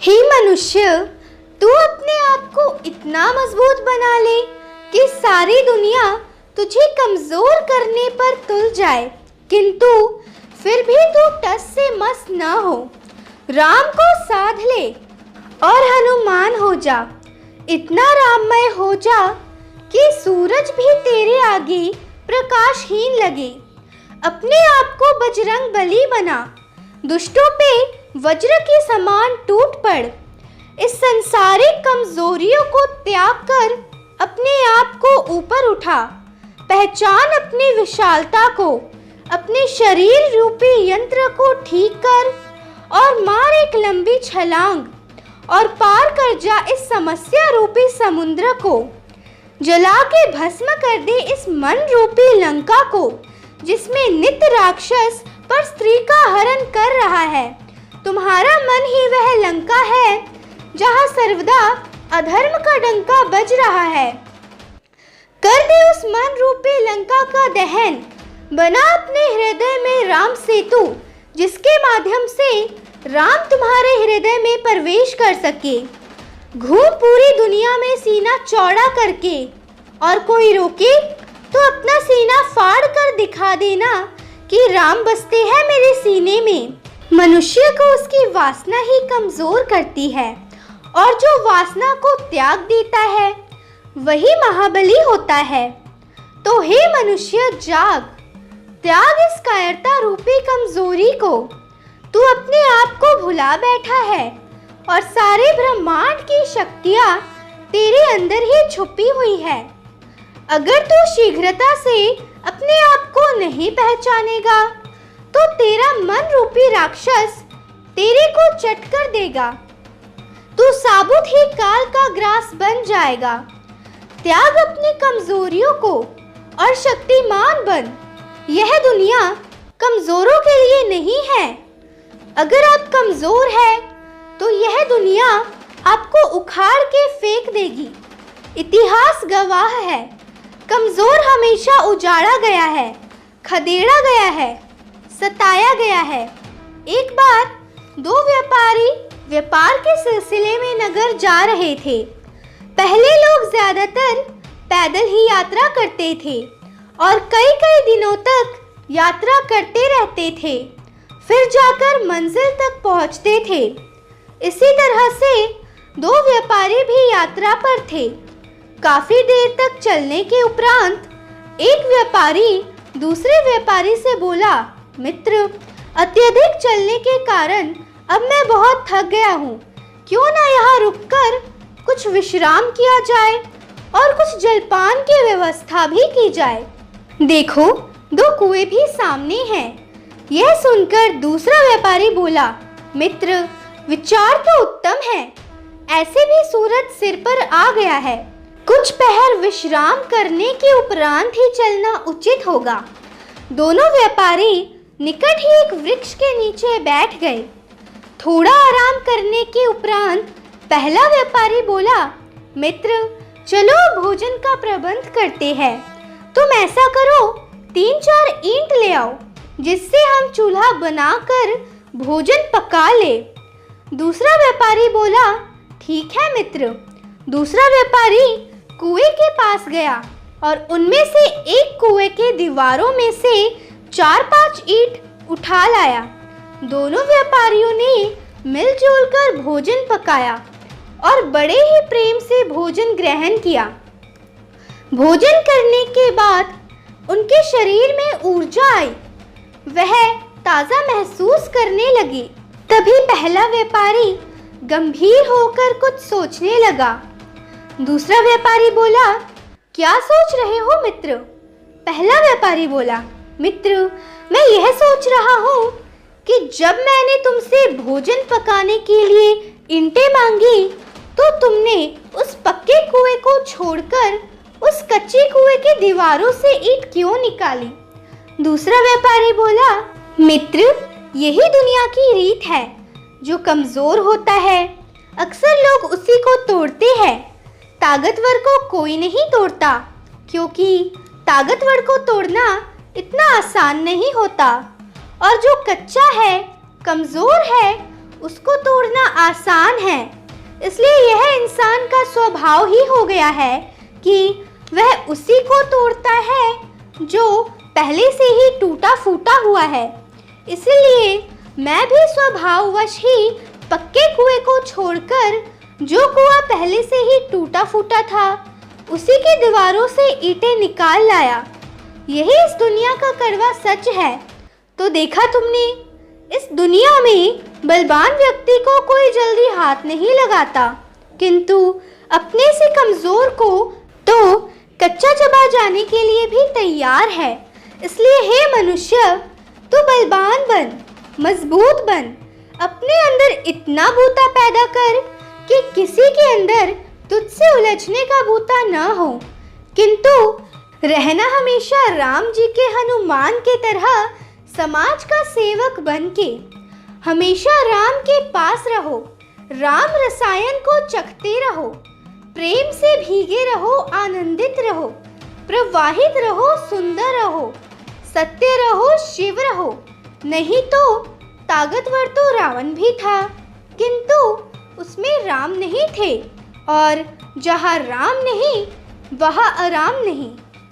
हे मनुष्य, तू अपने आप को इतना मजबूत बना ले कि सारी दुनिया तुझे कमजोर करने पर तुल जाए, किंतु फिर भी तू टस से मस न हो। राम को साध ले और हनुमान हो जा, इतना राममय हो जा कि सूरज भी तेरे आगे प्रकाशहीन लगे। अपने आप को बजरंग बली बना, दुष्टों पे वज्र के समान टूट पड़। इस संसारिक कमजोरियों को त्याग कर अपने आप को ऊपर उठा। पहचान अपनी विशालता को, अपने शरीर रूपी यंत्र को ठीक कर और मार एक लंबी छलांग और पार कर जा इस समस्या रूपी समुद्र को। जला के भस्म कर दे इस मन रूपी लंका को, जिसमें नित्य राक्षस पर स्त्री का हरण कर रहा है। तुम्हारा मन ही वह लंका है जहाँ सर्वदा अधर्म का डंका बज रहा है। कर दे उस मन रूपी लंका का दहन। बना अपने हृदय में राम सेतु, जिसके माध्यम से राम तुम्हारे हृदय में प्रवेश कर सके। घूम पूरी दुनिया में सीना चौड़ा करके, और कोई रोके तो अपना सीना फाड़ कर दिखा देना कि राम बसते हैं मेरे सीने में। मनुष्य को उसकी वासना ही कमजोर करती है, और जो वासना को त्याग देता है वही महाबली होता है। तो हे मनुष्य, जाग, त्याग इस कायरता रूपी कमजोरी को। तू अपने आप को भुला बैठा है और सारे ब्रह्मांड की शक्तियाँ तेरे अंदर ही छुपी हुई है। अगर तू शीघ्रता से अपने आप को नहीं पहचानेगा तो तेरा मन रूपी राक्षस तेरे को चट कर देगा। तू साबुत ही काल का ग्रास बन जाएगा। त्याग अपनी कमजोरियों को और शक्तिमान बन। यह दुनिया कमजोरों के लिए नहीं है। अगर आप कमजोर हैं तो यह दुनिया आपको उखाड़ के फेंक देगी। इतिहास गवाह है, कमजोर हमेशा उजाड़ा गया है, खदेड़ा गया है, सताया गया है। एक बार दो व्यापारी व्यापार के सिलसिले में नगर जा रहे थे। पहले लोग ज्यादातर पैदल ही यात्रा करते थे और कई कई दिनों तक यात्रा करते रहते थे, फिर जाकर मंजिल तक पहुंचते थे। इसी तरह से दो व्यापारी भी यात्रा पर थे। काफी देर तक चलने के उपरांत एक व्यापारी दूसरे व्यापारी से बोला, मित्र, अत्यधिक चलने के कारण अब मैं बहुत थक गया हूँ। क्यों ना यहाँ रुककर कुछ विश्राम किया जाए और कुछ जलपान की व्यवस्था भी की जाए। देखो, दो कुएं भी सामने हैं। यह सुनकर दूसरा व्यापारी बोला, मित्र, विचार तो उत्तम है। ऐसे भी सूरज सिर पर आ गया है। कुछ पहर विश्राम करने के उपरांत ही चलना उचित होगा। दोनों व्यापारी निकट ही एक वृक्ष के नीचे बैठ गए। थोड़ा आराम करने के उपरांत पहला व्यापारी बोला, मित्र, चलो भोजन का प्रबंध करते हैं। तुम ऐसा करो, 3-4 ईंट ले आओ, जिससे हम चूल्हा बनाकर भोजन पका ले। दूसरा व्यापारी बोला, ठीक है मित्र। दूसरा व्यापारी कुएं के पास गया और उनमें से एक कुएं के दीवारों में से 4-5 ईंट उठा लाया। दोनों व्यापारियों ने मिलजुल कर भोजन पकाया और बड़े ही प्रेम से भोजन ग्रहण किया। भोजन करने के बाद उनके शरीर में ऊर्जा आई, वह ताज़ा महसूस करने लगे। तभी पहला व्यापारी गंभीर होकर कुछ सोचने लगा। दूसरा व्यापारी बोला, क्या सोच रहे हो मित्र? पहला व्यापारी बोला, मित्र, मैं यह सोच रहा हूँ कि जब मैंने तुमसे भोजन पकाने के लिए ईंटें मांगी तो तुमने उस पक्के कुएं को छोड़कर उस कच्चे कुएं के दीवारों से ईंट क्यों निकाली? दूसरा व्यापारी बोला, मित्र, यही दुनिया की रीत है। जो कमजोर होता है अक्सर लोग उसी को तोड़ते हैं। ताकतवर को कोई नहीं तोड़ता, क्योंकि ताकतवर को तोड़ना इतना आसान नहीं होता, और जो कच्चा है, कमजोर है, उसको तोड़ना आसान है। इसलिए यह इंसान का स्वभाव ही हो गया है कि वह उसी को तोड़ता है जो पहले से ही टूटा फूटा हुआ है। इसलिए मैं भी स्वभाववश ही पक्के कुएं को छोड़कर जो कुआं पहले से ही टूटा फूटा था उसी की दीवारों से ईंटें निकाल लाया। यही इस दुनिया का कड़वा सच है। तो देखा तुमने, इस दुनिया में बलवान व्यक्ति को कोई जल्दी हाथ नहीं लगाता, किंतु अपने से कमजोर को तो कच्चा चबा जाने के लिए भी तैयार है। इसलिए हे मनुष्य, तू बलवान बन, मजबूत बन, अपने अंदर इतना बूता पैदा कर कि किसी के अंदर तुझसे उलझने का बूता न हो, किंतु रहना हमेशा राम जी के हनुमान के तरह समाज का सेवक बन के। हमेशा राम के पास रहो, राम रसायन को चखते रहो, प्रेम से भीगे रहो, आनंदित रहो, प्रवाहित रहो, सुंदर रहो, सत्य रहो, शिव रहो। नहीं तो ताकतवर तो रावण भी था, किंतु उसमें राम नहीं थे, और जहाँ राम नहीं वहाँ आराम नहीं।